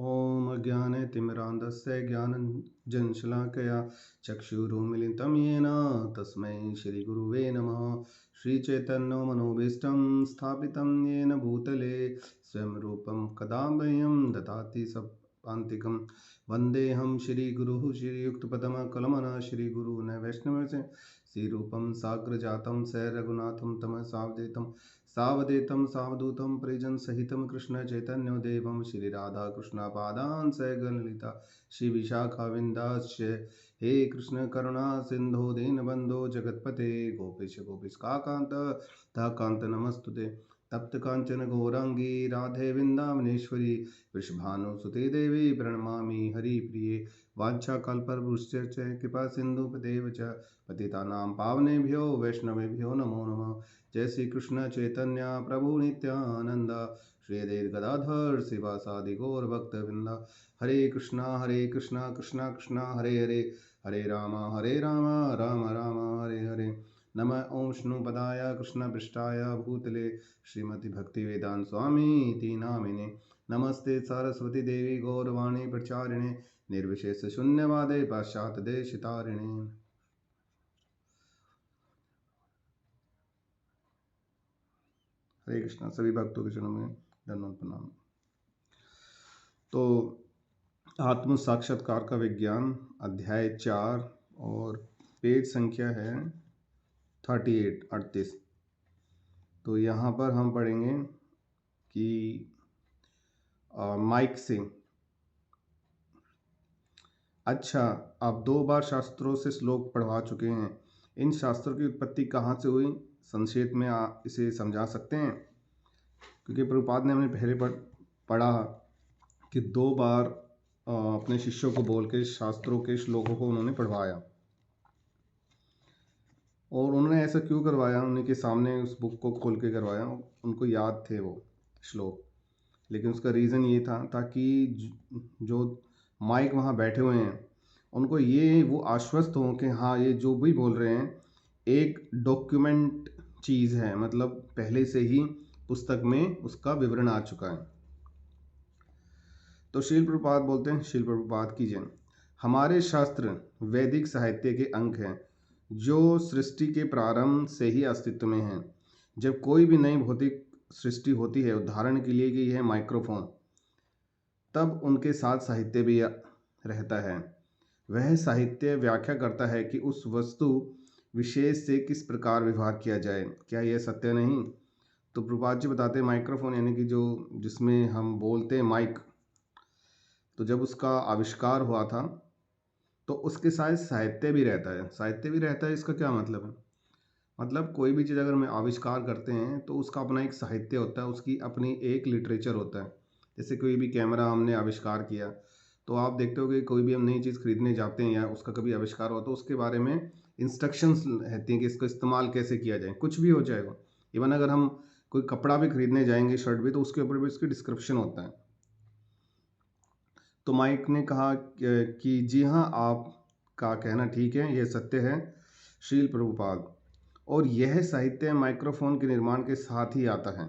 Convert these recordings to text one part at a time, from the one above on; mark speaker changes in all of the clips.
Speaker 1: ॐ अज्ञानतिमिरान्धस्य ज्ञानञ्जनशलाकया चक्षुरुन्मीलितं येन तस्मै श्रीगुरुवे नमः। श्रीचैतन्यमनोभीष्टं स्थापितं येन भूतले स्वयं रूपं कदा मह्यं ददाति सपान्तिकं। वन्देऽहं श्रीगुरुः श्रीयुक्तपदकमलं श्रीगुरून् वैष्णवं श्रीरूपं साग्रजातं स रघुनाथं तमः सावधेतं सावधूतं परिजनसहितं कृष्ण चैतन्यदेवं श्रीराधाकृष्णपादान् सगणलिता श्रीविशाखाविन्दाश्च। हे कृष्ण करुणा सिन्धो दीनबन्धो जगत्पते गोपेश गोपिकान्त कान्त नमस्तुते। तप्त कांचन गौरांगी राधे वृंदावनेश्वरी वृषभानुसुते देवी प्रणमामि हरिप्रिये। वाञ्छाकल्पतरुश्च कृपा सिन्धुपदेव च पतितानां पावनेभ्यो वैष्णवेभ्यो नमो नमः। जय श्री कृष्ण चैतन्य प्रभु नित्यानंद श्री अद्वैत गदाधर शिवासादि गौर भक्तवृंद। हरे कृष्णा कृष्णा कृष्णा हरे हरे, हरे राम राम राम हरे हरे। नमः ओं विष्णुपदाय कृष्ण पृष्ठाय भूतले श्रीमति भक्ति वेदांत स्वामी इति नामिने। नमस्ते सरस्वती देवी गौरवाणी प्रचारिणे निर्विशेष शून्यवादे पाश्चात्य देशतारिणे। हरे कृष्णा। सभी भक्तों के चरणों में दंडवत प्रणाम। तो आत्म साक्षात्कार का विज्ञान अध्याय 4 और पेज संख्या है 38। तो यहाँ पर हम पढ़ेंगे कि माइक से। अच्छा, आप 2 बार शास्त्रों से श्लोक पढ़वा चुके हैं। इन शास्त्रों की उत्पत्ति कहाँ से हुई, संक्षेप में इसे समझा सकते हैं? क्योंकि प्रभुपाद ने हमने पहले पढ़ा कि 2 बार अपने शिष्यों को बोल के शास्त्रों के श्लोकों को उन्होंने पढ़वाया। और उन्होंने ऐसा क्यों करवाया? उनके सामने उस बुक को खोल के करवाया। उनको याद थे वो श्लोक, लेकिन उसका रीज़न ये था ताकि जो माइक वहाँ बैठे हुए हैं उनको वो आश्वस्त हों कि हाँ, ये जो भी बोल रहे हैं एक डॉक्यूमेंट चीज़ है, मतलब पहले से ही पुस्तक में उसका विवरण आ चुका है। तो श्रील प्रभुपाद बोलते हैं, श्रील प्रभुपाद की जय। हमारे शास्त्र वैदिक साहित्य के अंक हैं जो सृष्टि के प्रारंभ से ही अस्तित्व में हैं। जब कोई भी नई भौतिक सृष्टि होती है, उदाहरण के लिए कि यह माइक्रोफोन, तब उनके साथ साहित्य भी रहता है। वह साहित्य व्याख्या करता है कि उस वस्तु विशेष से किस प्रकार व्यवहार किया जाए। क्या यह सत्य नहीं? तो प्रभुपाद जी बताते हैं माइक्रोफोन यानी कि जो जिसमें हम बोलते हैं माइक, तो जब उसका आविष्कार हुआ था तो उसके साथ साहित्य भी रहता है। साहित्य भी रहता है, इसका क्या मतलब है? मतलब कोई भी चीज़ अगर हम आविष्कार करते हैं तो उसका अपना एक साहित्य होता है, उसकी अपनी एक लिटरेचर होता है। जैसे कोई भी कैमरा हमने आविष्कार किया तो आप देखते हो कि कोई भी हम नई चीज़ खरीदने जाते हैं या उसका कभी आविष्कार हो तो उसके बारे में इंस्ट्रक्शंस रहती हैं कि इसका इस्तेमाल कैसे किया जाए। कुछ भी हो जाएगा, इवन अगर हम कोई कपड़ा भी खरीदने जाएंगे, शर्ट भी, तो उसके ऊपर भी उसकी डिस्क्रिप्शन होता है। तो माइक ने कहा कि जी हाँ, आपका कहना ठीक है, यह सत्य है श्रील प्रभुपाद, और यह साहित्य माइक्रोफोन के निर्माण के साथ ही आता है।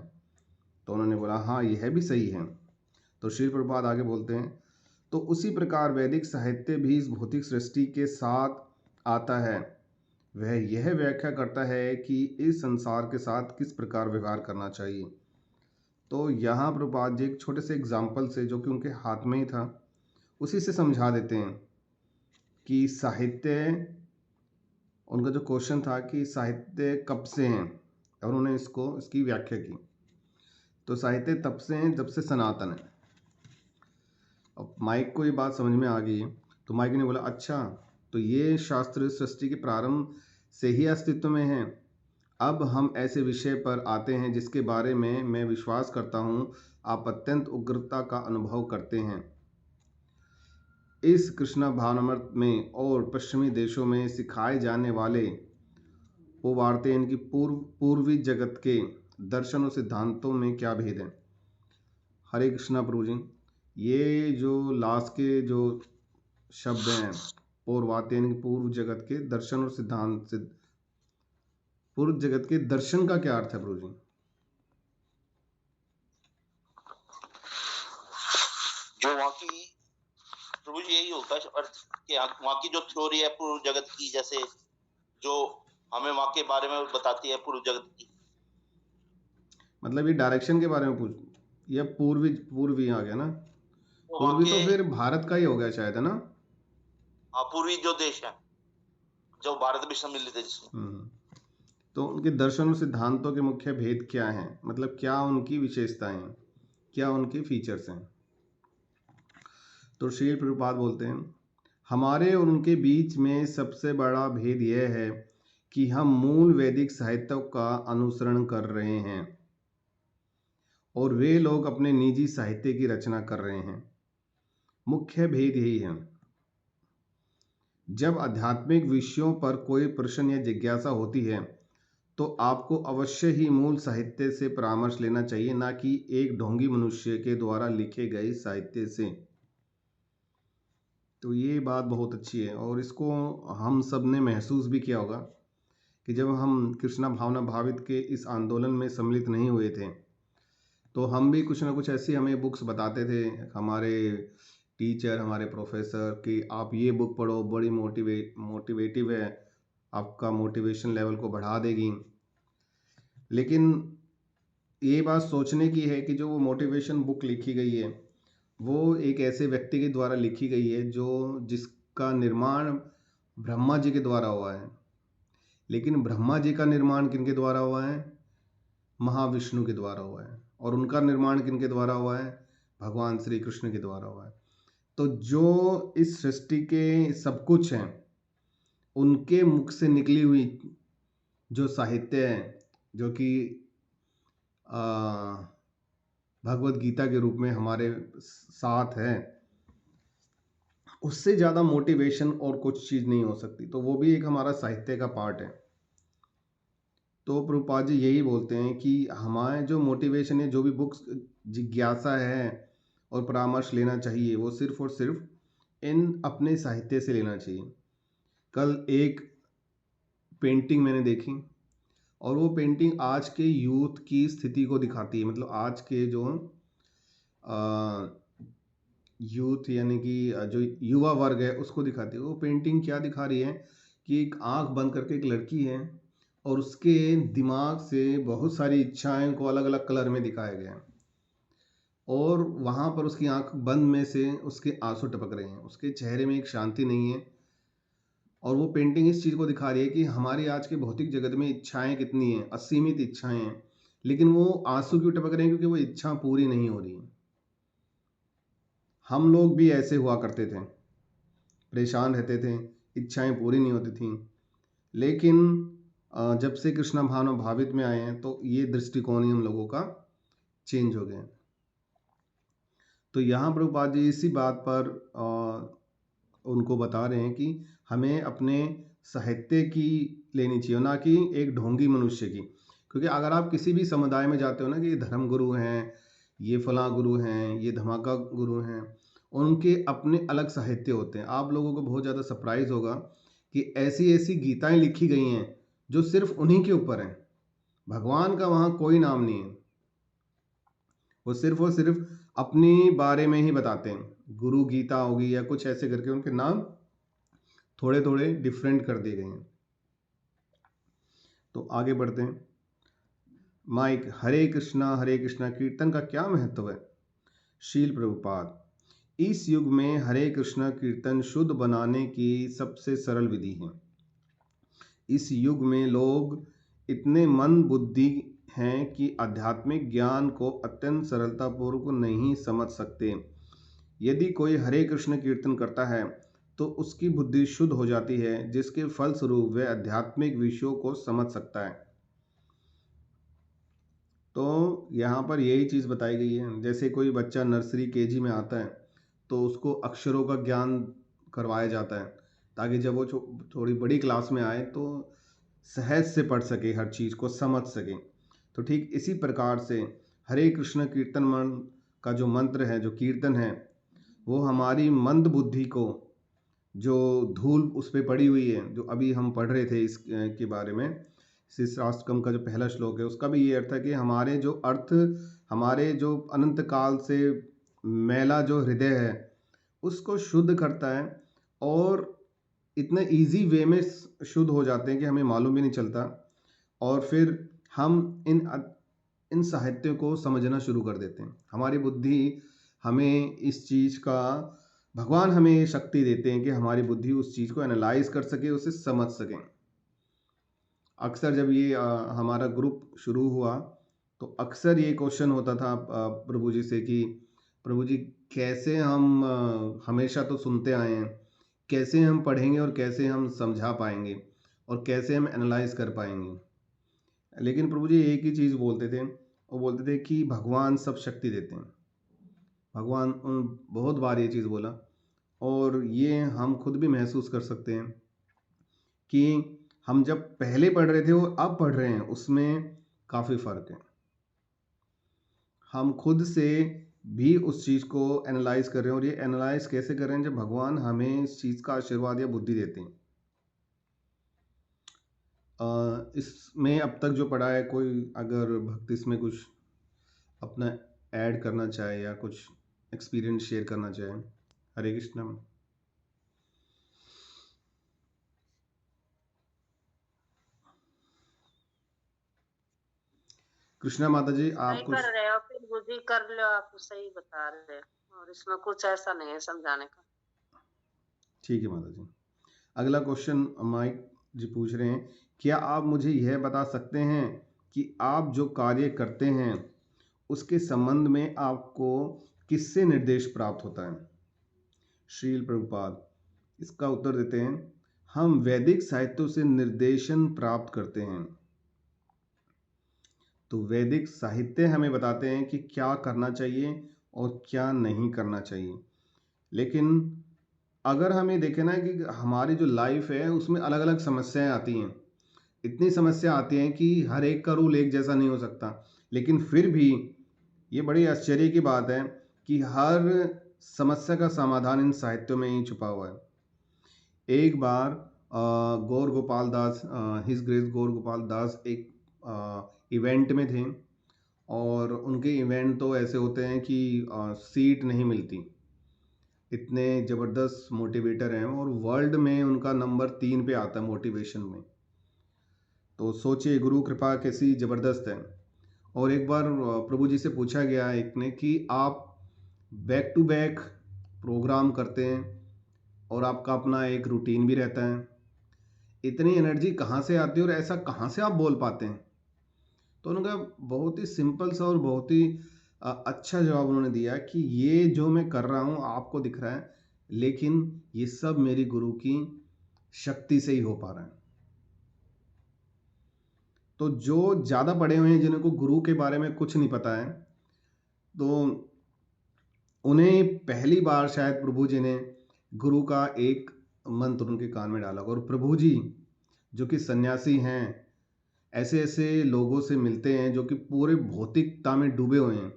Speaker 1: तो उन्होंने बोला हाँ, यह भी सही है। तो श्रील प्रभुपाद आगे बोलते हैं, तो उसी प्रकार वैदिक साहित्य भी इस भौतिक सृष्टि के साथ आता है। वह यह व्याख्या करता है कि इस संसार के साथ किस प्रकार व्यवहार करना चाहिए। तो यहाँ प्रभुपाद जी एक छोटे से एग्जाम्पल से, जो कि उनके हाथ में ही था, उसी से समझा देते हैं कि साहित्य, उनका जो क्वेश्चन था कि साहित्य कब से हैं, और उन्होंने इसकी व्याख्या की। तो साहित्य तब से हैं जब से सनातन है। अब माइक को ये बात समझ में आ गई, तो माइक ने बोला अच्छा, तो ये शास्त्र सृष्टि के प्रारंभ से ही अस्तित्व में है। अब हम ऐसे विषय पर आते हैं जिसके बारे में मैं विश्वास करता हूँ आप अत्यंत उग्रता का अनुभव करते हैं। इस कृष्ण भावनामृत में और पश्चिमी देशों में सिखाए जाने वाले पूर्वार्थ इनकी पूर्वी जगत के दर्शन और सिद्धांतों में क्या भेद है? हरे कृष्णा प्रभु जी, ये जो लास्ट के जो शब्द हैं, पूर्वार्थ यानी पूर्व जगत के दर्शन और सिद्धांत, पूर्व जगत के दर्शन का क्या अर्थ है प्रभु जी?
Speaker 2: जो वहाँ की प्रभु जी यही होता है अर्थ कि वहाँ की जो थ्योरी है पूर्व जगत की, जैसे जो हमें वहाँ के बारे में बताती है पूर्व जगत की।
Speaker 1: मतलब ये डायरेक्शन के बारे में पूछ, या पूर्वी पूर्वी आ गया ना?
Speaker 2: तो वहाँ
Speaker 1: पूर्वी
Speaker 2: के
Speaker 1: तो फिर भारत का ही हो गया शायद, है ना?
Speaker 2: पूर्वी जो देश है, जो भारत भी सम्मिलित है जिसमें।
Speaker 1: तो उनके दर्शन और सिद्धांतों के मुख्य भेद क्या हैं, मतलब क्या उनकी विशेषताएं हैं, क्या उनके फीचर्स हैं? तो श्रील प्रभुपाद बोलते हैं, हमारे और उनके बीच में सबसे बड़ा भेद यह है कि हम मूल वैदिक साहित्य का अनुसरण कर रहे हैं और वे लोग अपने निजी साहित्य की रचना कर रहे हैं। मुख्य भेद यही है। जब आध्यात्मिक विषयों पर कोई प्रश्न या जिज्ञासा होती है तो आपको अवश्य ही मूल साहित्य से परामर्श लेना चाहिए, ना कि एक ढोंगी मनुष्य के द्वारा लिखे गए साहित्य से। तो ये बात बहुत अच्छी है और इसको हम सब ने महसूस भी किया होगा कि जब हम कृष्णा भावना भावित के इस आंदोलन में सम्मिलित नहीं हुए थे तो हम भी कुछ ना कुछ ऐसी हमें बुक्स बताते थे हमारे टीचर, हमारे प्रोफेसर, कि आप ये बुक पढ़ो, बड़ी मोटिवेटिव है, आपका मोटिवेशन लेवल को बढ़ा देगी। लेकिन ये बात सोचने की है कि जो वो मोटिवेशन बुक लिखी गई है वो एक ऐसे व्यक्ति के द्वारा लिखी गई है जो जिसका निर्माण ब्रह्मा जी के द्वारा हुआ है। लेकिन ब्रह्मा जी का निर्माण किनके द्वारा हुआ है? महाविष्णु के द्वारा हुआ है। और उनका निर्माण किनके द्वारा हुआ है? भगवान श्री कृष्ण के द्वारा हुआ है। तो जो इस सृष्टि के सब कुछ हैं उनके मुख से निकली हुई जो साहित्य है, जो कि भगवत गीता के रूप में हमारे साथ है, उससे ज़्यादा मोटिवेशन और कुछ चीज़ नहीं हो सकती। तो वो भी एक हमारा साहित्य का पार्ट है। तो प्रभुपाद जी यही बोलते हैं कि हमारे जो मोटिवेशन है, जो भी बुक्स जिज्ञासा है और परामर्श लेना चाहिए, वो सिर्फ और सिर्फ इन अपने साहित्य से लेना चाहिए। कल एक पेंटिंग मैंने देखी और वो पेंटिंग आज के यूथ की स्थिति को दिखाती है। मतलब आज के जो यूथ यानी कि जो युवा वर्ग है उसको दिखाती है। वो पेंटिंग क्या दिखा रही है कि एक आंख बंद करके एक लड़की है और उसके दिमाग से बहुत सारी इच्छाएं को अलग अलग कलर में दिखाया गया है और वहाँ पर उसकी आंख बंद में से उसके आंसू टपक रहे हैं, उसके चेहरे में एक शांति नहीं है। और वो पेंटिंग इस चीज़ को दिखा रही है कि हमारी आज के भौतिक जगत में इच्छाएं कितनी हैं, असीमित इच्छाएं हैं, लेकिन वो आंसू क्यों टपक रहे हैं? क्योंकि वो इच्छा पूरी नहीं हो रही है। हम लोग भी ऐसे हुआ करते थे, परेशान रहते थे, इच्छाएं पूरी नहीं होती थीं। लेकिन जब से कृष्णा भावना भावित में आए हैं तो ये दृष्टिकोण ही हम लोगों का चेंज हो गया। तो यहाँ प्रभुपाद जी इसी बात पर उनको बता रहे हैं कि हमें अपने साहित्य की लेनी चाहिए, ना कि एक ढोंगी मनुष्य की। क्योंकि अगर आप किसी भी समुदाय में जाते हो ना कि ये धर्म गुरु हैं, ये फलां गुरु हैं, ये धमाका गुरु हैं, उनके अपने अलग साहित्य होते हैं। आप लोगों को बहुत ज़्यादा सरप्राइज होगा कि ऐसी ऐसी गीताएं लिखी गई हैं जो सिर्फ उन्हीं के ऊपर हैं। भगवान का वहाँ कोई नाम नहीं है, वो सिर्फ और सिर्फ अपनी बारे में ही बताते हैं। गुरु गीता होगी या कुछ ऐसे करके उनके नाम थोड़े थोड़े डिफरेंट कर दिए गए हैं। तो आगे बढ़ते हैं। माइक, हरे कृष्णा कीर्तन का क्या महत्व है? शील प्रभुपाद, इस युग में हरे कृष्णा कीर्तन शुद्ध बनाने की सबसे सरल विधि है। इस युग में लोग इतने मंद बुद्धि हैं कि आध्यात्मिक ज्ञान को अत्यंत सरलतापूर्वक नहीं समझ सकते। यदि कोई हरे कृष्ण कीर्तन करता है तो उसकी बुद्धि शुद्ध हो जाती है, जिसके फलस्वरूप वह आध्यात्मिक विषयों को समझ सकता है। तो यहाँ पर यही चीज़ बताई गई है। जैसे कोई बच्चा नर्सरी केजी में आता है तो उसको अक्षरों का ज्ञान करवाया जाता है ताकि जब वो थोड़ी बड़ी क्लास में आए तो सहज से पढ़ सके, हर चीज़ को समझ सके। तो ठीक इसी प्रकार से हरे कृष्ण कीर्तन मन का जो मंत्र है, जो कीर्तन है, वो हमारी मंद बुद्धि को, जो धूल उस पर पड़ी हुई है, जो अभी हम पढ़ रहे थे इस के बारे में, शिष्टाष्टकम का जो पहला श्लोक है उसका भी ये अर्थ है कि हमारे जो अर्थ, हमारे जो अनंत काल से मैला जो हृदय है उसको शुद्ध करता है, और इतने इजी वे में शुद्ध हो जाते हैं कि हमें मालूम भी नहीं चलता। और फिर हम इन साहित्यों को समझना शुरू कर देते हैं। हमारी बुद्धि हमें इस चीज़ का, भगवान हमें ये शक्ति देते हैं कि हमारी बुद्धि उस चीज़ को एनालाइज कर सके, उसे समझ सकें। अक्सर जब ये हमारा ग्रुप शुरू हुआ तो अक्सर ये क्वेश्चन होता था प्रभु जी से कि प्रभु जी, कैसे हम हमेशा तो सुनते आए हैं, कैसे हम पढ़ेंगे और कैसे हम समझा पाएंगे और कैसे हम एनालाइज कर पाएंगे। लेकिन प्रभु जी एक ही चीज़ बोलते थे, वो बोलते थे कि भगवान सब शक्ति देते हैं। भगवान उन बहुत बार ये चीज़ बोला, और ये हम खुद भी महसूस कर सकते हैं कि हम जब पहले पढ़ रहे थे और अब पढ़ रहे हैं उसमें काफ़ी फ़र्क है। हम खुद से भी उस चीज़ को एनालाइज कर रहे हैं, और ये एनालाइज कैसे कर रहे हैं, जब भगवान हमें इस चीज़ का आशीर्वाद या बुद्धि देते हैं। इसमें अब तक जो पढ़ा है, कोई अगर भक्त इसमें कुछ अपना ऐड करना चाहे या कुछ एक्सपीरियंस शेयर करना चाहे। हरे कृष्णा। कृष्णा माता जी, आप
Speaker 3: नहीं
Speaker 1: कुछ
Speaker 3: कर रहे हो, फिर बुद्धि कर लो, आप सही बता रहे हो, और इसमें कुछ ऐसा नहीं है समझाने का।
Speaker 1: ठीक है माता जी। अगला क्वेश्चन माइक जी पूछ रहे हैं, क्या आप मुझे यह बता सकते हैं कि आप जो कार्य करते हैं उसके संबंध में आपको किससे निर्देश प्राप्त होता है? श्रील प्रभुपाद इसका उत्तर देते हैं, हम वैदिक साहित्यों से निर्देशन प्राप्त करते हैं। तो वैदिक साहित्य हमें बताते हैं कि क्या करना चाहिए और क्या नहीं करना चाहिए। लेकिन अगर हमें देखें ना कि हमारी जो लाइफ है उसमें अलग अलग समस्याएं आती हैं, इतनी समस्या आती हैं कि हर एक का रूल एक जैसा नहीं हो सकता। लेकिन फिर भी ये बड़ी आश्चर्य की बात है कि हर समस्या का समाधान इन साहित्यों में ही छुपा हुआ है। एक बार गौर गोपाल दास, हिज ग्रेस गौर गोपाल दास एक इवेंट में थे, और उनके इवेंट तो ऐसे होते हैं कि सीट नहीं मिलती, इतने ज़बरदस्त मोटिवेटर हैं, और वर्ल्ड में उनका नंबर 3 पे आता है मोटिवेशन में। तो सोचिए गुरु कृपा कैसी ज़बरदस्त है। और एक बार प्रभु जी से पूछा गया एक ने कि आप बैक टू बैक प्रोग्राम करते हैं और आपका अपना एक रूटीन भी रहता है, इतनी एनर्जी कहाँ से आती है और ऐसा कहाँ से आप बोल पाते हैं? तो उनका बहुत ही सिंपल सा और बहुत ही अच्छा जवाब उन्होंने दिया कि ये जो मैं कर रहा हूँ आपको दिख रहा है, लेकिन ये सब मेरी गुरु की शक्ति से ही हो पा रहा है। तो जो ज़्यादा पढ़े हुए हैं, जिनको गुरु के बारे में कुछ नहीं पता है, तो उन्हें पहली बार शायद प्रभु जी ने गुरु का एक मंत्र उनके कान में डाला, और प्रभु जी जो कि सन्यासी हैं, ऐसे ऐसे लोगों से मिलते हैं जो कि पूरे भौतिकता में डूबे हुए हैं,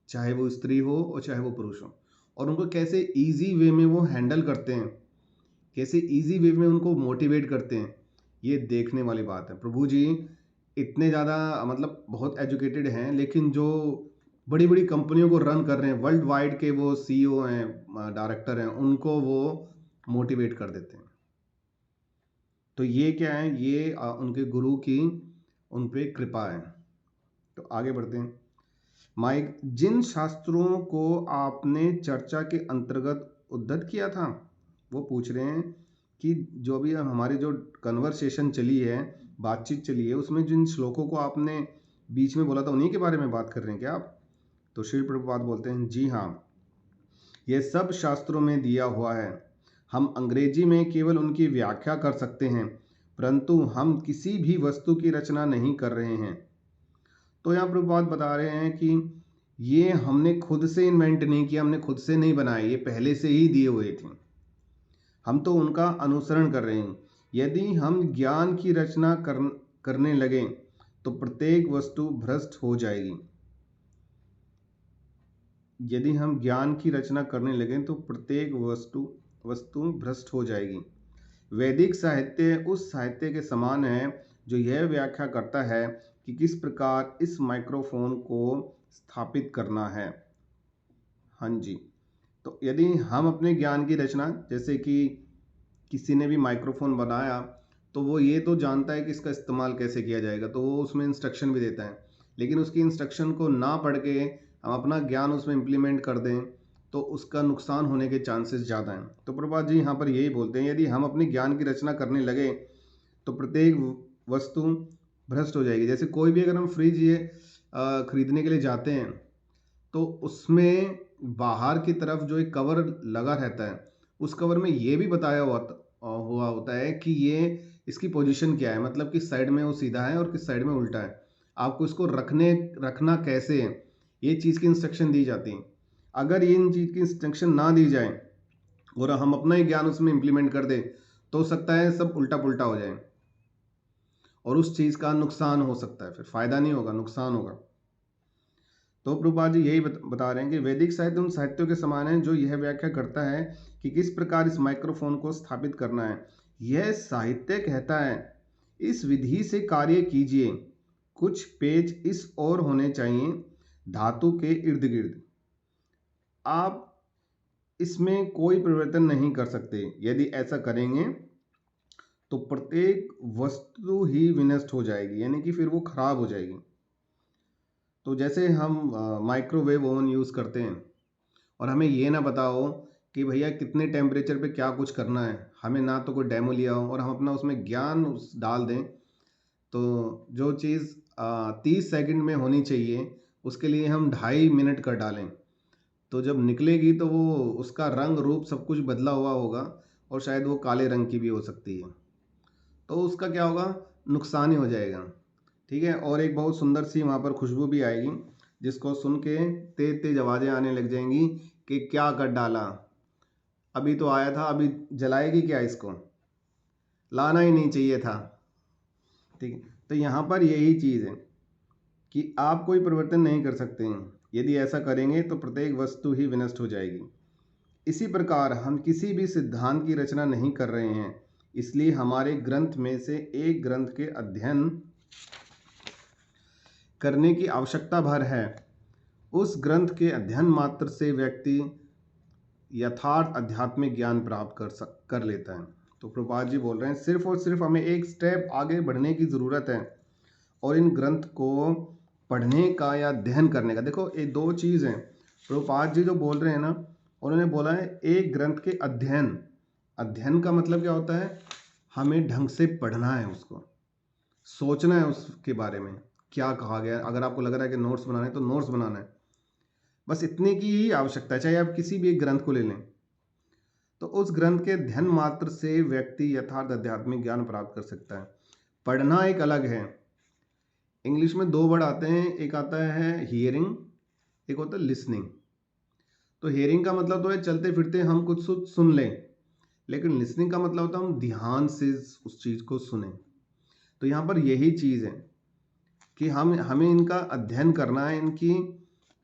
Speaker 1: चाहे वो स्त्री हो और चाहे वो पुरुष हो, और उनको कैसे इजी वे में वो हैंडल करते हैं, कैसे इजी वे में उनको मोटिवेट करते हैं, ये देखने वाली बात है। प्रभु जी इतने ज़्यादा मतलब बहुत एजुकेटेड हैं, लेकिन जो बड़ी बड़ी कंपनियों को रन कर रहे हैं, वर्ल्ड वाइड के वो सीईओ हैं, डायरेक्टर हैं, उनको वो मोटिवेट कर देते हैं। तो ये क्या है, ये उनके गुरु की उन पे कृपा है। तो आगे बढ़ते हैं। माइक, जिन शास्त्रों को आपने चर्चा के अंतर्गत उद्धत किया था, वो पूछ रहे हैं कि जो भी हमारी जो कन्वर्सेशन चली है, बातचीत चली है, उसमें जिन श्लोकों को आपने बीच में बोला था उन्हीं के बारे में बात कर रहे हैं क्या आप? तो श्री प्रभुपाद बोलते हैं, जी हाँ, ये सब शास्त्रों में दिया हुआ है। हम अंग्रेजी में केवल उनकी व्याख्या कर सकते हैं, परंतु हम किसी भी वस्तु की रचना नहीं कर रहे हैं। तो यहाँ प्रभुपाद बता रहे हैं कि ये हमने खुद से इन्वेंट नहीं किया, हमने खुद से नहीं बनाए, ये पहले से ही दिए हुए थे, हम तो उनका अनुसरण कर रहे हैं। यदि हम ज्ञान की रचना करने लगें तो प्रत्येक वस्तु भ्रष्ट हो जाएगी। यदि हम ज्ञान की रचना करने लगें तो प्रत्येक वस्तु भ्रष्ट हो जाएगी। वैदिक साहित्य उस साहित्य के समान है जो यह व्याख्या करता है कि किस प्रकार इस माइक्रोफोन को स्थापित करना है। हाँ जी। तो यदि हम अपने ज्ञान की रचना, जैसे कि किसी ने भी माइक्रोफोन बनाया, तो वो ये तो जानता है कि इसका इस्तेमाल कैसे किया जाएगा, तो वो उसमें इंस्ट्रक्शन भी देता है। लेकिन उसकी इंस्ट्रक्शन को ना पढ़ के हम अपना ज्ञान उसमें इम्प्लीमेंट कर दें, तो उसका नुकसान होने के चांसेस ज़्यादा हैं। तो प्रभुपाद जी यहाँ पर यही बोलते हैं, यदि हम अपने ज्ञान की रचना करने लगे तो प्रत्येक वस्तु भ्रष्ट हो जाएगी। जैसे कोई भी अगर हम फ्रिज ये खरीदने के लिए जाते हैं, तो उसमें बाहर की तरफ जो एक कवर लगा रहता है, उस कवर में ये भी बताया हुआ होता है कि ये इसकी पोजीशन क्या है, मतलब किस साइड में वो सीधा है और किस साइड में उल्टा है। आपको इसको रखना कैसे है, ये चीज़ की इंस्ट्रक्शन दी जाती है। अगर ये इन चीज़ की इंस्ट्रक्शन ना दी जाए और हम अपना ही ज्ञान उसमें इम्प्लीमेंट कर दें, तो हो सकता है सब उल्टा पुल्टा हो जाए और उस चीज़ का नुकसान हो सकता है, फिर फायदा नहीं होगा, नुकसान होगा। तो प्रभुपाद जी यही बता रहे हैं कि वैदिक साहित्य उन साहित्यों के समान है जो यह व्याख्या करता है कि किस प्रकार इस माइक्रोफोन को स्थापित करना है। यह साहित्य कहता है, इस विधि से कार्य कीजिए, कुछ पेच इस ओर होने चाहिए, धातु के इर्द गिर्द। आप इसमें कोई परिवर्तन नहीं कर सकते। यदि ऐसा करेंगे तो प्रत्येक वस्तु ही विनष्ट हो जाएगी, यानी कि फिर वो खराब हो जाएगी। तो जैसे हम माइक्रोवेव ओवन यूज़ करते हैं और हमें ये ना पता हो कि भैया कितने टेम्परेचर पे क्या कुछ करना है, हमें ना तो कोई डेमो लिया हो और हम अपना उसमें ज्ञान डाल दें, तो जो चीज़ 30 सेकंड में होनी चाहिए उसके लिए हम 2.5 मिनट कर डालें, तो जब निकलेगी तो वो उसका रंग रूप सब कुछ बदला हुआ होगा और शायद वो काले रंग की भी हो सकती है। तो उसका क्या होगा, नुकसान ही हो जाएगा। ठीक है, और एक बहुत सुंदर सी वहाँ पर खुशबू भी आएगी, जिसको सुन के तेज तेज आवाज़ें आने लग जाएंगी कि क्या कर डाला, अभी तो आया था, अभी जलाएगी क्या, इसको लाना ही नहीं चाहिए था। ठीक है, तो यहाँ पर यही चीज़ है कि आप कोई परिवर्तन नहीं कर सकते हैं। यदि ऐसा करेंगे तो प्रत्येक वस्तु ही विनष्ट हो जाएगी। इसी प्रकार हम किसी भी सिद्धांत की रचना नहीं कर रहे हैं, इसलिए हमारे ग्रंथ में से एक ग्रंथ के अध्ययन करने की आवश्यकता भर है। उस ग्रंथ के अध्ययन मात्र से व्यक्ति यथार्थ आध्यात्मिक ज्ञान प्राप्त कर लेता है। तो प्रभुपाद जी बोल रहे हैं, सिर्फ और सिर्फ हमें एक स्टेप आगे बढ़ने की ज़रूरत है और इन ग्रंथ को पढ़ने का या अध्ययन करने का। देखो ये दो चीज़ हैं। प्रभुपाद जी जो बोल रहे हैं ना, उन्होंने बोला है एक ग्रंथ के अध्ययन। अध्ययन का मतलब क्या होता है, हमें ढंग से पढ़ना है, उसको सोचना है उसके बारे में क्या कहा गया। अगर आपको लग रहा है कि नोट्स बनाना है तो नोट्स बनाना है, बस इतने की ही आवश्यकता है। चाहे आप किसी भी एक ग्रंथ को ले लें, तो उस ग्रंथ के अध्ययन मात्र से व्यक्ति यथार्थ आध्यात्मिक ज्ञान प्राप्त कर सकता है। पढ़ना एक अलग है। इंग्लिश में दो वर्ड आते हैं, एक आता है हियरिंग, एक होता है लिसनिंग। तो हियरिंग का मतलब तो है चलते फिरते हम कुछ सुन लें, लेकिन लिसनिंग का मतलब होता है हम ध्यान से उस चीज़ को सुने। तो यहाँ पर यही चीज़ है कि हमें इनका अध्ययन करना है,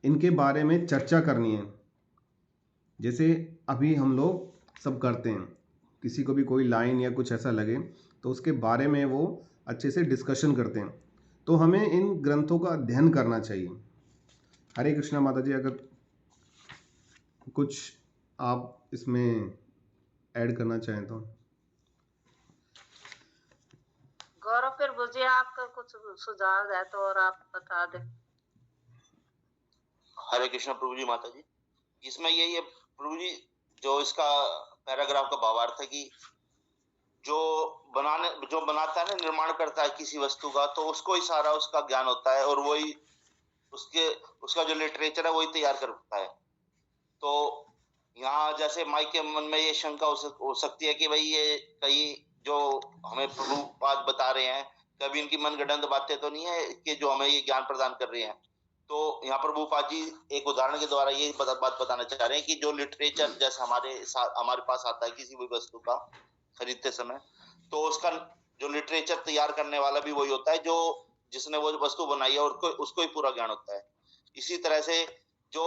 Speaker 1: इनके बारे में चर्चा करनी है। जैसे अभी हम लोग सब करते हैं, किसी को भी कोई लाइन या कुछ ऐसा लगे तो उसके बारे में वो अच्छे से डिस्कशन करते हैं। तो हमें इन ग्रंथों का अध्ययन करना चाहिए। हरे कृष्णा माता जी, अगर कुछ आप इसमें ऐड करना चाहें तो।
Speaker 3: गौरव, फिर मुझे आपका कुछ सुझाव है तो और आप बता दें।
Speaker 2: हरे कृष्ण प्रभु जी, माता जी, इसमें यही है प्रभु जी, जो इसका पैराग्राफ का भावार्थ है कि जो बनाता है ना, निर्माण करता है किसी वस्तु का, तो उसको ही सारा उसका ज्ञान होता है और वही उसका जो लिटरेचर है वही तैयार करता है। तो यहाँ जैसे माई के मन में ये शंका हो सकती है कि भाई ये कहीं जो हमें प्रभुपाद बता रहे हैं, कभी इनकी मनगढ़ंत बातें तो नहीं है कि जो हमें ये ज्ञान प्रदान कर रहे हैं। तो यहाँ प्रभुपाद जी एक उदाहरण के द्वारा ये बात बताना चाह रहे हैं कि जो लिटरेचर जैसे हमारे पास आता है किसी भी वस्तु का खरीदते समय, तो उसका जो लिटरेचर तैयार करने वाला भी वही होता है जो जिसने वो वस्तु बनाई है, और उसको ही पूरा ज्ञान होता है। इसी तरह से जो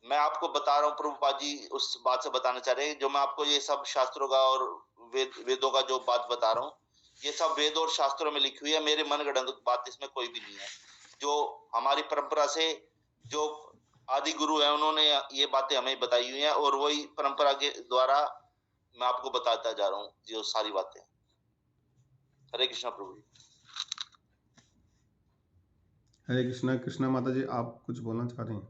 Speaker 2: मैं आपको बता रहा हूँ, प्रभुपाद जी उस बात से बताना चाह रहे हैं, जो मैं आपको ये सब शास्त्रों का और वेदों का जो बात बता रहा हूँ, ये सब वेद और शास्त्रों में लिखी हुई है, मेरे मनगढ़ंत बात इसमें कोई भी नहीं है। जो हमारी परंपरा से जो आदि गुरु है, उन्होंने ये बातें हमें बताई हुई हैं और वही परंपरा के द्वारा मैं आपको बताता जा रहा हूँ जो सारी बातें। हरे कृष्णा प्रभु जी।
Speaker 1: हरे कृष्णा। कृष्णा माता जी, आप कुछ बोलना चाह रहे हैं?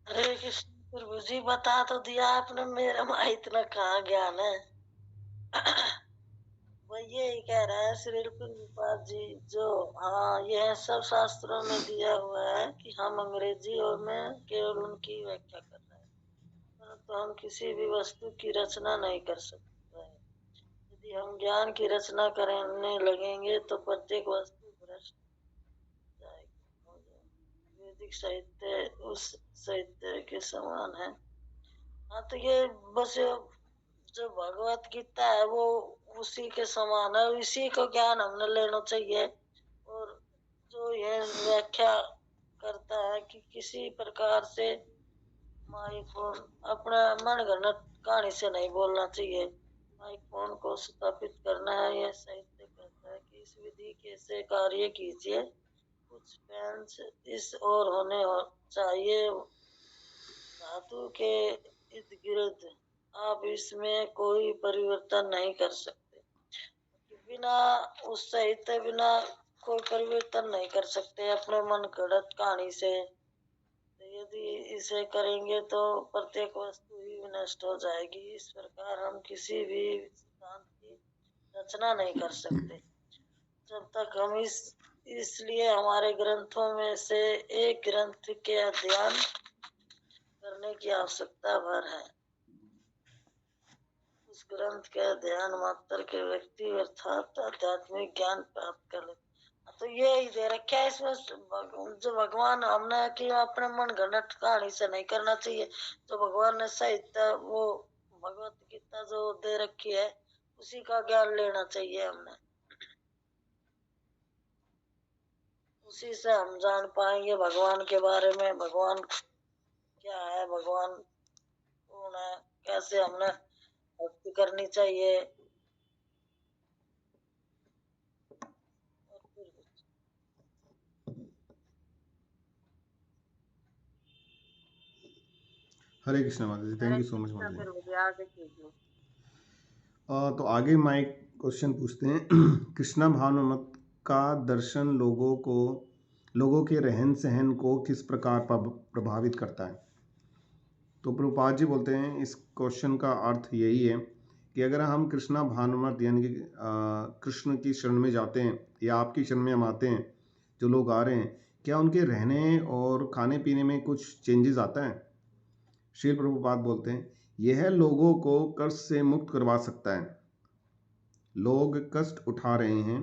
Speaker 4: हरे कृष्ण प्रभु जी, बता तो दिया आपने, मेरा माँ इतना कहाँ ज्ञान है। वो यही कह रहा है श्री प्रभुपाद जी, जो हाँ यह सब शास्त्रों में दिया हुआ है कि हम अंग्रेजी और में केवल उनकी व्याख्या कर रहे हैं, परंतु हम किसी भी वस्तु की रचना नहीं कर सकते हैं। यदि हम ज्ञान की रचना करने लगेंगे तो प्रत्येक वस्तु भ्रष्ट जाएगी। वैदिक साहित्य उस साहित्य के समान है। हाँ, तो ये बस जो भगवत गीता है वो उसी के समान है, इसी को ज्ञान हमने लेना चाहिए। और जो ये व्याख्या करता है कि किसी प्रकार से माइक्रोफोन अपना मनगढ़ंत कहानी से नहीं बोलना चाहिए, माइक्रोफोन को स्थापित करना है। यह साहित्य कहता है कि इस विधि के से कार्य कीजिए, कुछ पेंस इस ओर होने चाहिए, धातु के इर्द गिर्द, आप इसमें कोई परिवर्तन नहीं कर सकते। बिना उस साहित्य बिना कोई परिवर्तन नहीं कर सकते अपने मन गढ़ंत कहानी से। तो यदि इसे करेंगे तो प्रत्येक वस्तु ही नष्ट हो जाएगी। इस प्रकार हम किसी भी सिद्धांत की रचना नहीं कर सकते जब तक हम इसलिए हमारे ग्रंथों में से एक ग्रंथ के अध्ययन करने की आवश्यकता भर है। उस ग्रंथ के अध्ययन मात्र के व्यक्ति अर्थात आध्यात्मिक ज्ञान प्राप्त कर ले। तो ये ही दे रखा है इसमें जो भगवान हमने कि अपने मन गढ़ंत कहानी से नहीं करना चाहिए। जो भगवान ने साहित्य वो भगवत गीता जो दे रखी है उसी का ज्ञान लेना चाहिए हमने, उसी से हम जान पाएंगे भगवान के बारे में, भगवान क्या है, भगवान कौन है, कैसे हमने भक्ति करनी चाहिए।
Speaker 1: हरे कृष्णा माता ji, thank
Speaker 3: Hare
Speaker 1: you so much
Speaker 3: Krishna
Speaker 1: माता जी।
Speaker 3: प्रभु जी, आगे कीजिए।
Speaker 1: तो आगे मैं एक क्वेश्चन पूछते हैं। कृष्णा भावनामत का दर्शन लोगों के रहन सहन को किस प्रकार प्रभावित करता है? तो प्रभुपाद जी बोलते हैं इस क्वेश्चन का अर्थ यही है कि अगर हम कृष्णा भावनामत यानी कि कृष्ण की शरण में जाते हैं या आपकी शरण में हम आते हैं, जो लोग आ रहे हैं, क्या उनके रहने और खाने पीने में कुछ चेंजेस आता है? श्रील प्रभुपाद बोलते हैं यह लोगों को कष्ट से मुक्त करवा सकता है। लोग कष्ट उठा रहे हैं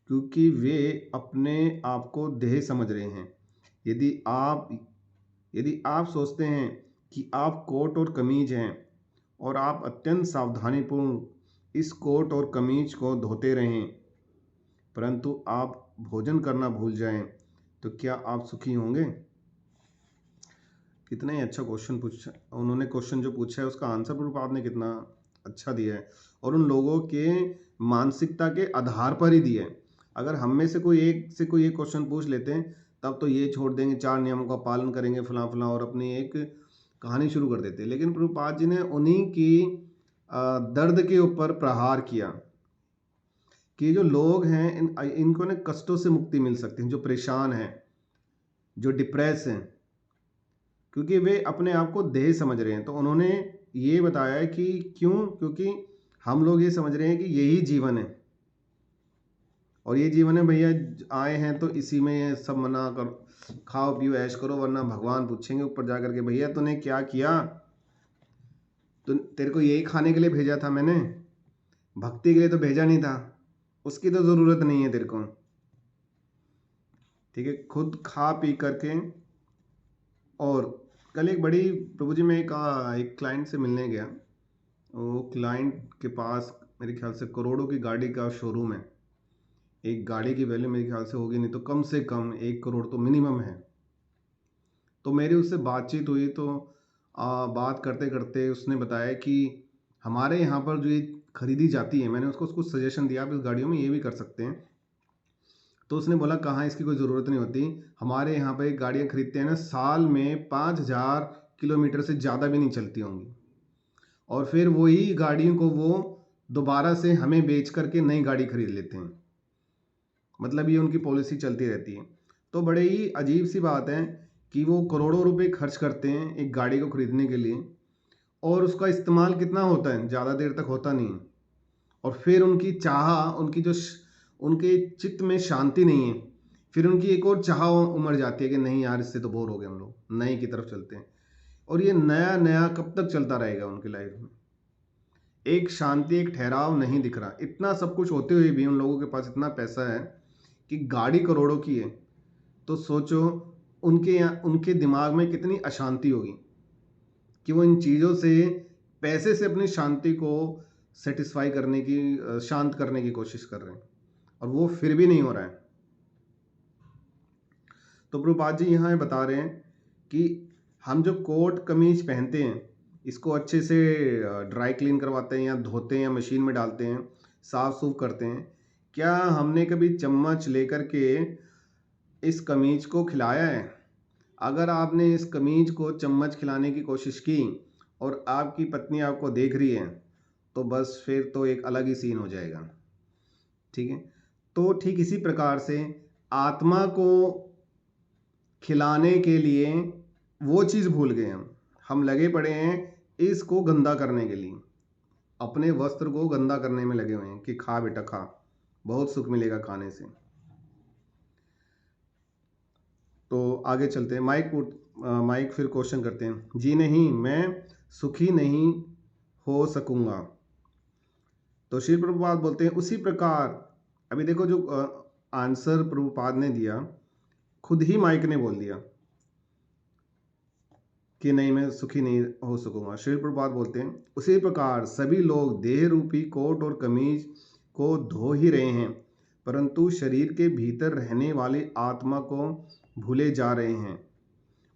Speaker 1: क्योंकि वे अपने आप को देह समझ रहे हैं। यदि आप सोचते हैं कि आप कोट और कमीज हैं और आप अत्यंत सावधानीपूर्ण इस कोट और कमीज को धोते रहें, परंतु आप भोजन करना भूल जाएं, तो क्या आप सुखी होंगे? कितना ही अच्छा क्वेश्चन पूछा उन्होंने। क्वेश्चन जो पूछा है उसका आंसर प्रभुपाद ने कितना अच्छा दिया है और उन लोगों के मानसिकता के आधार पर ही दिया है। अगर हम में से कोई एक क्वेश्चन पूछ लेते हैं तब तो ये छोड़ देंगे, 4 नियमों का पालन करेंगे फलां फलां और अपनी एक कहानी शुरू कर देते। लेकिन प्रभुपाद जी ने उन्हीं की दर्द के ऊपर प्रहार किया कि जो लोग हैं इनको ने कष्टों से मुक्ति मिल सकती है, जो परेशान हैं, जो डिप्रेस हैं, क्योंकि वे अपने आप को देह समझ रहे हैं। तो उन्होंने ये बताया कि क्यों, क्योंकि हम लोग ये समझ रहे हैं कि यही जीवन है और ये जीवन है भैया, आए हैं तो इसी में सब मना कर खाओ पियो ऐश करो, वरना भगवान पूछेंगे ऊपर जा करके भैया तूने क्या किया, तो तेरे को यही खाने के लिए भेजा था मैंने, भक्ति के लिए तो भेजा नहीं था, उसकी तो ज़रूरत नहीं है तेरे को। ठीक है, खुद खा पी करके। और कल एक बड़ी प्रभु जी, मैं एक क्लाइंट से मिलने गया। वो क्लाइंट के पास मेरे ख्याल से करोड़ों की गाड़ी का शोरूम है। एक गाड़ी की वैल्यू मेरे ख्याल से होगी नहीं तो कम से कम 1 करोड़ तो मिनिमम है। तो मेरी उससे बातचीत हुई तो बात करते करते उसने बताया कि हमारे यहाँ पर जो ये खरीदी जाती है, मैंने उसको कुछ सजेशन दिया, आप इस गाड़ियों में ये भी कर सकते हैं। तो उसने बोला कहाँ, इसकी कोई ज़रूरत नहीं होती, हमारे यहाँ पे गाड़ियाँ खरीदते हैं ना, साल में 5,000 किलोमीटर से ज़्यादा भी नहीं चलती होंगी, और फिर वही गाड़ियों को वो दोबारा से हमें बेच करके नई गाड़ी खरीद लेते हैं। मतलब ये उनकी पॉलिसी चलती रहती है। तो बड़े ही अजीब सी बात है कि वो करोड़ों रुपए खर्च करते हैं एक गाड़ी को खरीदने के लिए, और उसका इस्तेमाल कितना होता है, ज़्यादा देर तक होता नहीं है, और फिर उनकी चाह, उनकी जो उनके चित्त में शांति नहीं है, फिर उनकी एक और चाह उमड़ जाती है कि नहीं यार, इससे तो बोर हो गए हम लोग, नए की तरफ चलते हैं। और ये नया नया कब तक चलता रहेगा उनकी लाइफ में? एक शांति, एक ठहराव नहीं दिख रहा। इतना सब कुछ होते हुए भी उन लोगों के पास इतना पैसा है कि गाड़ी करोड़ों की है, तो सोचो उनके दिमाग में कितनी अशांति होगी कि वो इन चीज़ों से, पैसे से अपनी शांति को सेटिस्फाई करने की, शांत करने की कोशिश कर रहे हैं, और वो फिर भी नहीं हो रहा है। तो प्रभुपाद जी यहाँ बता रहे हैं कि हम जो कोट कमीज पहनते हैं, इसको अच्छे से ड्राई क्लीन करवाते हैं या धोते हैं या मशीन में डालते हैं, साफ सूफ करते हैं। क्या हमने कभी चम्मच लेकर के इस कमीज को खिलाया है? अगर आपने इस कमीज को चम्मच खिलाने की कोशिश की और आपकी पत्नी आपको देख रही है, तो बस फिर तो एक अलग ही सीन हो जाएगा। ठीक है, तो ठीक इसी प्रकार से आत्मा को खिलाने के लिए वो चीज़ भूल गए हम लगे पड़े हैं इसको गंदा करने के लिए, अपने वस्त्र को गंदा करने में लगे हुए हैं कि खा बेटा खा, बहुत सुख मिलेगा खाने से। तो आगे चलते हैं, माइक फिर क्वेश्चन करते हैं। जी नहीं, मैं सुखी नहीं हो सकूंगा। तो श्री प्रभुपाद बोलते हैं उसी प्रकार, अभी देखो जो आंसर प्रभुपाद ने दिया, खुद ही माइक ने बोल दिया कि नहीं मैं सुखी नहीं हो सकूंगा। श्री प्रभुपाद बोलते हैं उसी प्रकार सभी लोग देह रूपी कोट और कमीज को धो ही रहे हैं, परंतु शरीर के भीतर रहने वाली आत्मा को भूले जा रहे हैं।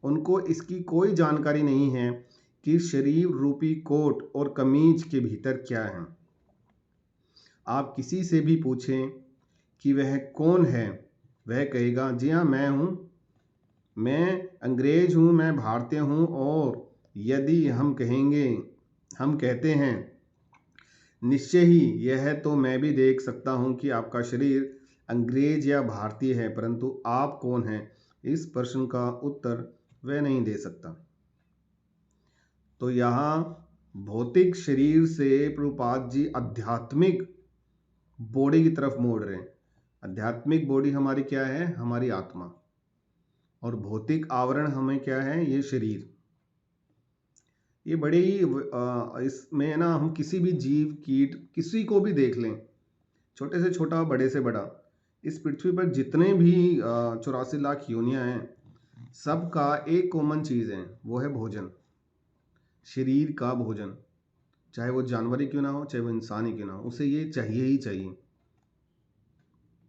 Speaker 1: उनको इसकी कोई जानकारी नहीं है कि शरीर रूपी कोट और कमीज के भीतर क्या है। आप किसी से भी पूछें कि वह कौन है, वह कहेगा जी हाँ मैं हूँ, मैं अंग्रेज हूँ, मैं भारतीय हूँ। और यदि हम कहते हैं निश्चय ही यह तो मैं भी देख सकता हूँ कि आपका शरीर अंग्रेज या भारतीय है, परंतु आप कौन हैं, इस प्रश्न का उत्तर वह नहीं दे सकता। तो यहाँ भौतिक शरीर से प्रभुपाद जी आध्यात्मिक बॉडी की तरफ मोड़ रहे हैं। आध्यात्मिक बॉडी हमारी क्या है, हमारी आत्मा, और भौतिक आवरण हमें क्या है, ये शरीर। ये बड़े ही इसमें ना हम किसी भी जीव कीट किसी को भी देख लें, छोटे से छोटा बड़े से बड़ा, इस पृथ्वी पर जितने भी 84 लाख योनियां हैं, सबका एक कॉमन चीज़ है, वो है भोजन, शरीर का भोजन। चाहे वो जानवर ही क्यों ना हो, चाहे वो इंसान ही क्यों ना हो, उसे ये चाहिए ही चाहिए।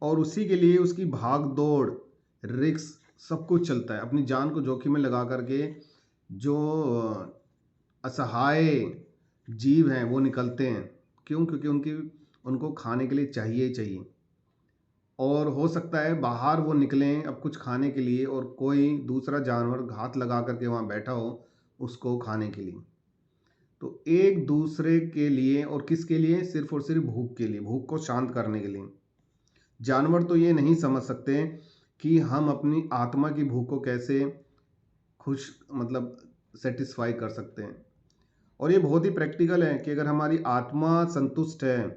Speaker 1: और उसी के लिए उसकी भाग दौड़, रिस्क सब कुछ चलता है। अपनी जान को जोखिम में लगा करके जो असहाय जीव हैं वो निकलते हैं। क्यों? क्योंकि उनको खाने के लिए चाहिए ही चाहिए। और हो सकता है बाहर वो निकलें अब कुछ खाने के लिए और कोई दूसरा जानवर घात लगा करके वहाँ बैठा हो उसको खाने के लिए। तो एक दूसरे के लिए, और किसके लिए? सिर्फ और सिर्फ भूख के लिए, भूख को शांत करने के लिए। जानवर तो ये नहीं समझ सकते कि हम अपनी आत्मा की भूख को कैसे सेटिस्फाई कर सकते हैं। और ये बहुत ही प्रैक्टिकल है कि अगर हमारी आत्मा संतुष्ट है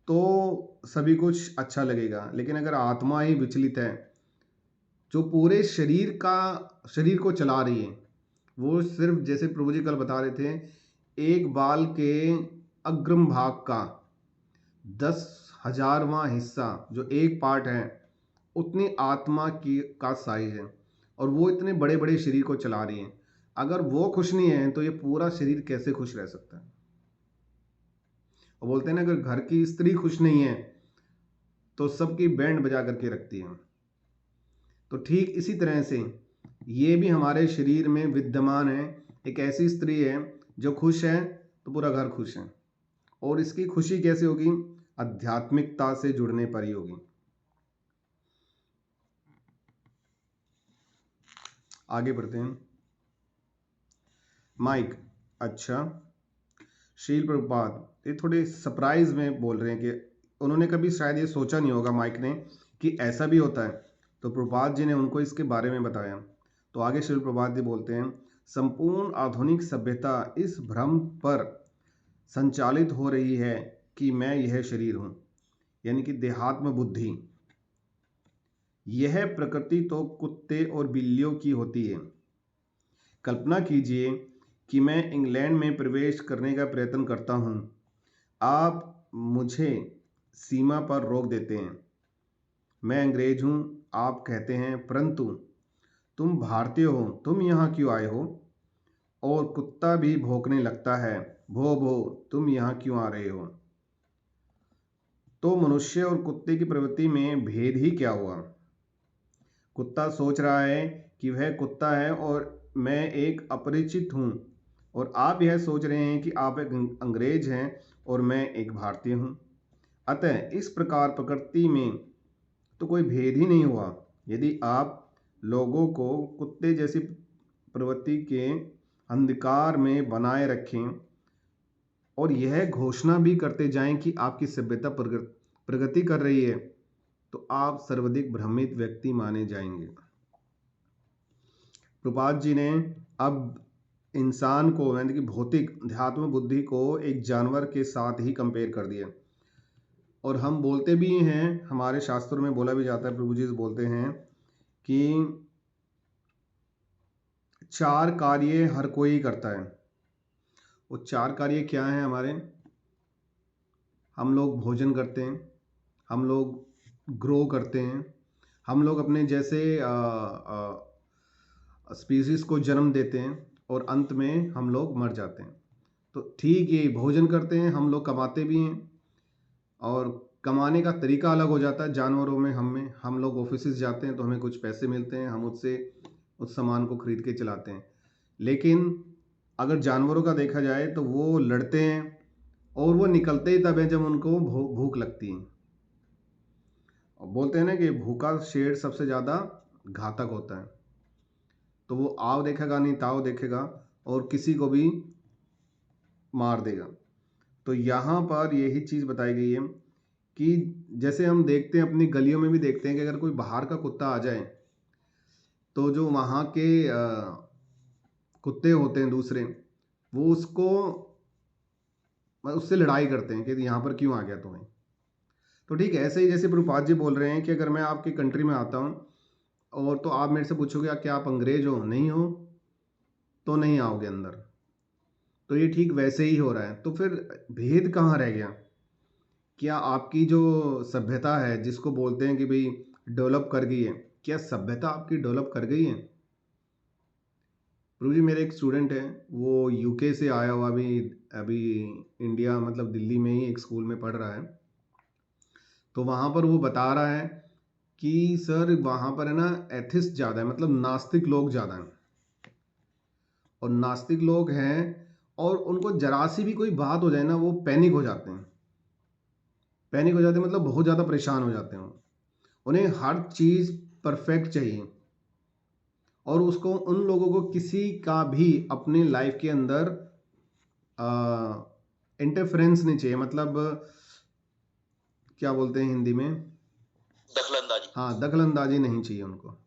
Speaker 1: तो सभी कुछ अच्छा लगेगा, लेकिन अगर आत्मा ही विचलित है, जो पूरे शरीर को चला रही है, वो सिर्फ जैसे प्रभु जी कल बता रहे थे, एक बाल के अग्रम भाग का 10,000वां हिस्सा जो एक पार्ट है, उतनी आत्मा का साइज है, और वो इतने बड़े बड़े शरीर को चला रही है। अगर वो खुश नहीं है तो ये पूरा शरीर कैसे खुश रह सकता है? और बोलते हैं ना, अगर घर की स्त्री खुश नहीं है तो सबकी बैंड बजा करके रखती है। तो ठीक इसी तरह से ये भी हमारे शरीर में विद्यमान है। एक ऐसी स्त्री है जो खुश है तो पूरा घर खुश है। और इसकी खुशी कैसे होगी? आध्यात्मिकता से जुड़ने पर ही होगी। आगे बढ़ते हैं। माइक, अच्छा, शील प्रभुपाद ये थोड़े सरप्राइज में बोल रहे हैं कि उन्होंने कभी शायद ये सोचा नहीं होगा माइक ने कि ऐसा भी होता है, तो प्रभुपाद जी ने उनको इसके बारे में बताया। तो आगे शील प्रभुपाद जी बोलते हैं, संपूर्ण आधुनिक सभ्यता इस भ्रम पर संचालित हो रही है कि मैं यह शरीर हूँ, यानी कि देहात्म बुद्धि। यह प्रकृति तो कुत्ते और बिल्लियों की होती है। कल्पना कीजिए कि मैं इंग्लैंड में प्रवेश करने का प्रयत्न करता हूँ। आप मुझे सीमा पर रोक देते हैं। मैं अंग्रेज हूँ, आप कहते हैं, परंतु तुम भारतीय हो, तुम यहाँ क्यों आए हो? और कुत्ता भी भौंकने लगता है, भो भो, तुम यहाँ क्यों आ रहे हो? तो मनुष्य और कुत्ते की प्रवृत्ति में भेद ही क्या हुआ? कुत्ता सोच रहा है कि वह कुत्ता है और मैं एक अपरिचित हूँ, और आप यह सोच रहे हैं कि आप एक अंग्रेज हैं और मैं एक भारतीय हूँ। अतः इस प्रकार प्रकृति में तो कोई भेद ही नहीं हुआ। यदि आप लोगों को कुत्ते जैसी प्रवृत्ति के अंधकार में बनाए रखें और यह घोषणा भी करते जाएं कि आपकी सभ्यता प्रगति कर रही है, तो आप सर्वाधिक भ्रमित व्यक्ति माने जाएंगे। प्रभुपाद जी ने अब इंसान को, यानी कि भौतिक अध्यात्म बुद्धि को एक जानवर के साथ ही कंपेयर कर दिया। और हम बोलते भी हैं, हमारे शास्त्रों में बोला भी जाता है, प्रभु जी बोलते हैं कि 4 कार्य हर कोई करता है। वो 4 कार्य क्या हैं हमारे? हम लोग भोजन करते हैं, हम लोग ग्रो करते हैं, हम लोग अपने जैसे स्पीसीज को जन्म देते हैं, और अंत में हम लोग मर जाते हैं। तो ठीक ये भोजन करते हैं, हम लोग कमाते भी हैं, और कमाने का तरीका अलग हो जाता है जानवरों में, हम लोग ऑफिसेज जाते हैं तो हमें कुछ पैसे मिलते हैं, हम उससे उस सामान को खरीद के चलाते हैं। लेकिन अगर जानवरों का देखा जाए तो वो लड़ते हैं, और वो निकलते ही तब है जब उनको भूख लगती है। और बोलते हैं ना कि भूखा शेर सबसे ज़्यादा घातक होता है। तो वो आव देखेगा नहीं ताव देखेगा, और किसी को भी मार देगा। तो यहाँ पर यही चीज़ बताई गई है कि जैसे हम देखते हैं, अपनी गलियों में भी देखते हैं कि अगर कोई बाहर का कुत्ता आ जाए तो जो वहाँ के कुत्ते होते हैं दूसरे, वो उससे लड़ाई करते हैं कि यहाँ पर क्यों आ गया तुम्हें। तो ठीक है, ऐसे ही जैसे प्रभुपाद जी बोल रहे हैं कि अगर मैं आपकी कंट्री में आता हूँ और तो आप मेरे से पूछोगे क्या आप अंग्रेज हो, नहीं हो, तो नहीं आओगे अंदर। तो ये ठीक वैसे ही हो रहा है। तो फिर भेद कहाँ रह गया? क्या आपकी जो सभ्यता है, जिसको बोलते हैं कि भाई डेवलप कर गई है, क्या सभ्यता आपकी डेवलप कर गई है? प्रभु जी, मेरे एक स्टूडेंट है, वो यूके से आया हुआ, अभी इंडिया मतलब दिल्ली में ही एक स्कूल में पढ़ रहा है। तो वहाँ पर वो बता रहा है कि सर वहाँ पर है ना एथिस्ट ज़्यादा है, मतलब नास्तिक लोग ज़्यादा हैं। और नास्तिक लोग हैं और उनको जरा सी भी कोई बात हो जाए ना, वो पैनिक हो जाते हैं। पैनिक हो जाते हैं मतलब बहुत ज़्यादा परेशान हो जाते हैं। उन्हें हर चीज़ परफेक्ट चाहिए, और उसको उन लोगों को किसी का भी अपने लाइफ के अंदर इंटरफेरेंस नहीं चाहिए। मतलब क्या बोलते हैं हिंदी में,
Speaker 2: दखलंदाजी।
Speaker 1: हाँ, दखलंदाजी नहीं चाहिए उनको।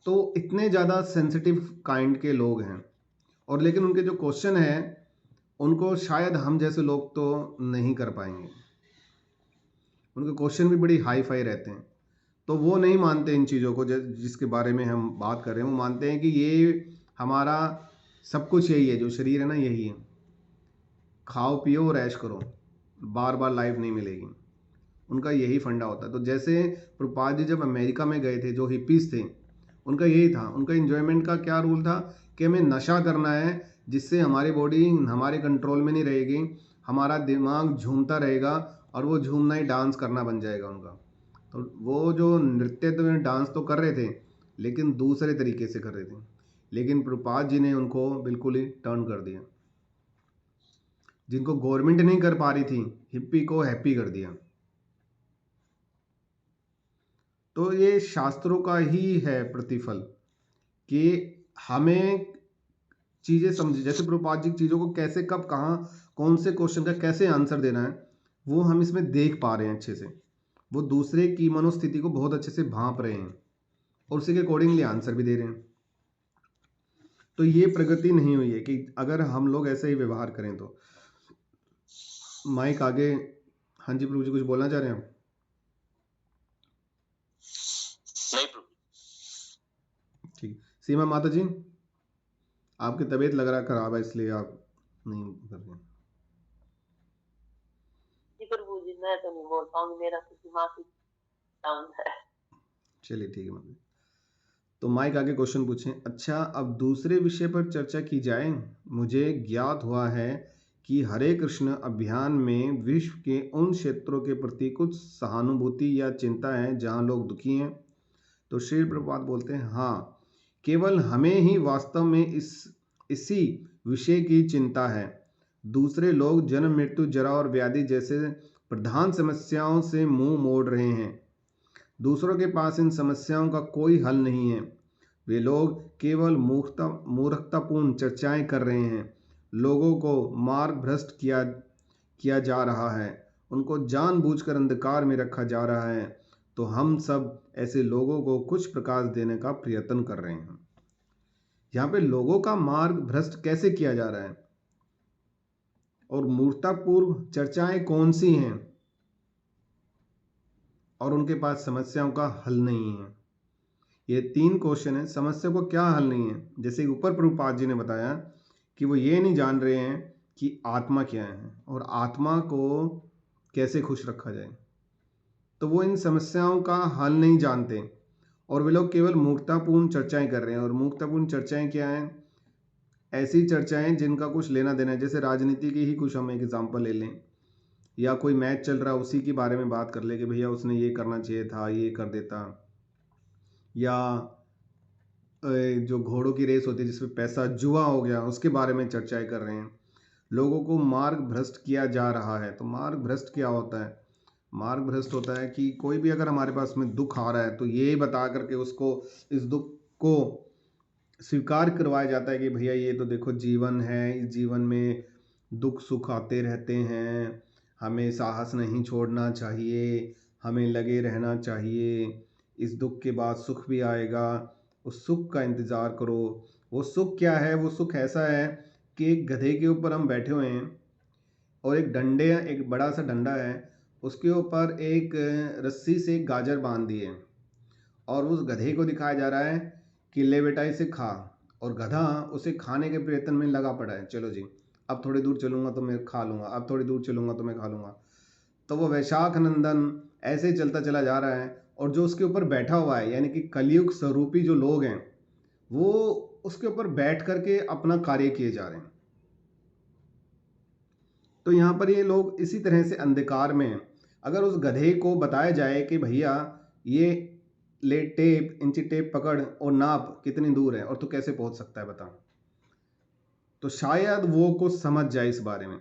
Speaker 1: तो इतने ज़्यादा सेंसिटिव काइंड के लोग हैं, और लेकिन उनके जो क्वेश्चन है उनको शायद हम जैसे लोग तो नहीं कर पाएंगे। उनके क्वेश्चन भी बड़ी हाई फाई रहते हैं। तो वो नहीं मानते इन चीज़ों को जिसके बारे में हम बात कर रहे हैं। वो मानते हैं कि ये हमारा सब कुछ यही है, जो शरीर है ना यही है, खाओ पियो और ऐश करो, बार बार लाइफ नहीं मिलेगी। उनका यही फंडा होता है। तो जैसे प्रभुपाद जी जब अमेरिका में गए थे, जो हिप्पीज थे, उनका यही था, उनका एंजॉयमेंट का क्या रूल था कि हमें नशा करना है, जिससे हमारी बॉडी हमारे कंट्रोल में नहीं रहेगी, हमारा दिमाग झूमता रहेगा, और वो झूमना ही डांस करना बन जाएगा उनका। तो वो जो नृत्य तो डांस तो कर रहे थे, लेकिन दूसरे तरीके से कर रहे थे। लेकिन प्रभुपाद जी ने उनको बिल्कुल ही टर्न कर दिया। जिनको गवर्नमेंट नहीं कर पा रही थी, हिप्पी को हैप्पी कर दिया। तो ये शास्त्रों का ही है प्रतिफल कि हमें चीज़ें समझ, जैसे प्रभुपाद जी चीज़ों को कैसे, कब, कहाँ, कौन से क्वेश्चन का कैसे आंसर देना है, वो हम इसमें देख पा रहे हैं अच्छे से। वो दूसरे की मनोस्थिति को बहुत अच्छे से भांप रहे हैं और उसी के अकॉर्डिंगली आंसर भी दे रहे हैं। तो ये प्रगति नहीं हुई है कि अगर हम लोग ऐसे ही व्यवहार करें तो। माइक आगे। हाँ जी प्रभु जी, कुछ बोलना चाह रहे हैं आप?
Speaker 2: नहीं प्रभु।
Speaker 1: ठीक। सीमा माता जी, आपकी तबीयत लग रहा खराब है, इसलिए आप नहीं कर रहे।
Speaker 3: जी प्रभु जी, मैं तो नहीं बोल पाऊंगी, मेरा तो दिमाग ही डाउन है।
Speaker 1: चलिए ठीक है माता जी। तो माइक आगे क्वेश्चन पूछें। अच्छा, अब दूसरे विषय पर चर्चा की जाए। मुझे ज्ञात हुआ है कि हरे कृष्ण अभियान में विश्व के उन क्षेत्रों के प्रति कुछ सहानुभूति या चिंता है जहां लोग दुखी हैं। तो श्री प्रभुपाद बोलते हैं, हाँ, केवल हमें ही वास्तव में इसी विषय की चिंता है। दूसरे लोग जन्म, मृत्यु, जरा और व्याधि जैसे प्रधान समस्याओं से मुंह मोड़ रहे हैं। दूसरों के पास इन समस्याओं का कोई हल नहीं है। वे लोग केवल मूर्खतापूर्ण चर्चाएं कर रहे हैं। लोगों को मार्ग भ्रष्ट किया जा रहा है, उनको जानबूझकर अंधकार में रखा जा रहा है। तो हम सब ऐसे लोगों को कुछ प्रकाश देने का प्रयत्न कर रहे हैं। यहाँ पे लोगों का मार्ग भ्रष्ट कैसे किया जा रहा है और मूर्खतापूर्ण चर्चाएं कौन सी हैं, और उनके पास समस्याओं का हल नहीं है। ये 3 क्वेश्चन है। समस्या को क्या हल नहीं है, जैसे ऊपर प्रभुपाद जी ने बताया कि वो ये नहीं जान रहे हैं कि आत्मा क्या है और आत्मा को कैसे खुश रखा जाए। तो वो इन समस्याओं का हल नहीं जानते और वे लोग केवल मूर्खतापूर्ण चर्चाएं कर रहे हैं। और मूर्खतापूर्ण चर्चाएं क्या हैं? ऐसी चर्चाएं जिनका कुछ लेना देना है। जैसे राजनीति की ही कुछ हम एक एग्जांपल ले लें, या कोई मैच चल रहा है उसी के बारे में बात कर ले कि भैया उसने ये करना चाहिए था, ये कर देता। या जो घोड़ों की रेस होती है जिसमें पैसा जुआ हो गया, उसके बारे में चर्चाएं कर रहे हैं। लोगों को मार्ग भ्रष्ट किया जा रहा है। तो मार्ग भ्रष्ट क्या होता है? मार्ग भ्रष्ट होता है कि कोई भी अगर हमारे पास में दुख आ रहा है तो ये बता करके उसको, इस दुख को स्वीकार करवाया जाता है कि भैया ये तो देखो जीवन है, इस जीवन में दुख सुख आते रहते हैं, हमें साहस नहीं छोड़ना चाहिए, हमें लगे रहना चाहिए, इस दुख के बाद सुख भी आएगा, उस सुख का इंतज़ार करो। वो सुख क्या है? वो सुख ऐसा है कि एक गधे के ऊपर हम बैठे हुए हैं और एक बड़ा सा डंडा है, उसके ऊपर एक रस्सी से एक गाजर बांध दी है और उस गधे को दिखाया जा रहा है कि ले बेटा इसे खा, और गधा उसे खाने के प्रयत्न में लगा पड़ा है। चलो जी, अब थोड़ी दूर चलूंगा तो मैं खा लूंगा, अब थोड़ी दूर चलूंगा तो मैं खा लूंगा। तो वो वैशाख नंदन ऐसे ही चलता चला जा रहा है और जो उसके ऊपर बैठा हुआ है, यानी कि कलयुग स्वरूपी जो लोग हैं, वो उसके ऊपर बैठ करके अपना कार्य किए जा रहे हैं। तो यहाँ पर ये लोग इसी तरह से अंधकार में हैं। अगर उस गधे को बताया जाए कि भैया ये ले टेप, इंची टेप पकड़ और नाप कितनी दूर है और तू कैसे पहुंच सकता है बता, तो शायद वो कुछ समझ जाए इस बारे में।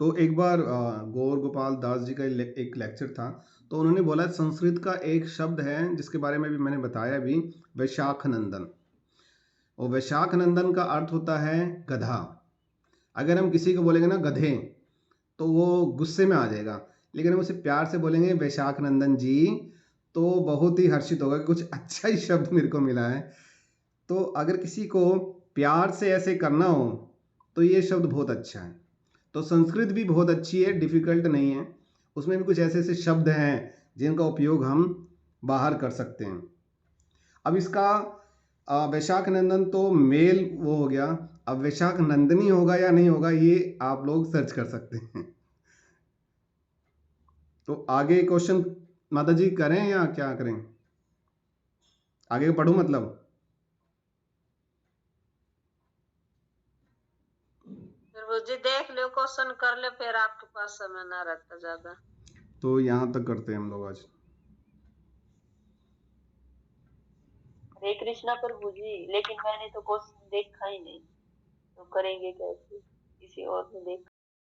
Speaker 1: तो एक बार गौर गोपाल दास जी का एक लेक्चर था, तो उन्होंने बोला संस्कृत का एक शब्द है जिसके बारे में भी मैंने बताया भी, वैशाख नंदन। और वैशाख नंदन का अर्थ होता है गधा। अगर हम किसी को बोलेंगे ना गधे, तो वो गुस्से में आ जाएगा, लेकिन हम उसे प्यार से बोलेंगे वैशाख नंदन जी, तो बहुत ही हर्षित होगा कि कुछ अच्छा ही शब्द मेरे को मिला है। तो अगर किसी को प्यार से ऐसे करना हो तो ये शब्द बहुत अच्छा है। तो संस्कृत भी बहुत अच्छी है, डिफ़िकल्ट नहीं है। उसमें भी कुछ ऐसे ऐसे शब्द हैं जिनका उपयोग हम बाहर कर सकते हैं। अब इसका वैशाख नंदन तो मेल वो हो गया, अब वैशाख नंदनी होगा या नहीं होगा ये आप लोग सर्च कर सकते हैं। तो आगे क्वेश्चन माता जी करें या क्या करें? आगे पढ़ूं मतलब?
Speaker 3: प्रभु जी देख लो, क्वेश्चन कर ले, फिर आपके पास समय ना रहता ज्यादा।
Speaker 1: तो यहाँ तक करते हैं हम लोग आज।
Speaker 4: हरे कृष्णा प्रभु जी, लेकिन मैंने तो क्वेश्चन देखा ही नहीं, तो करेंगे कैसे? किसी और ने देखा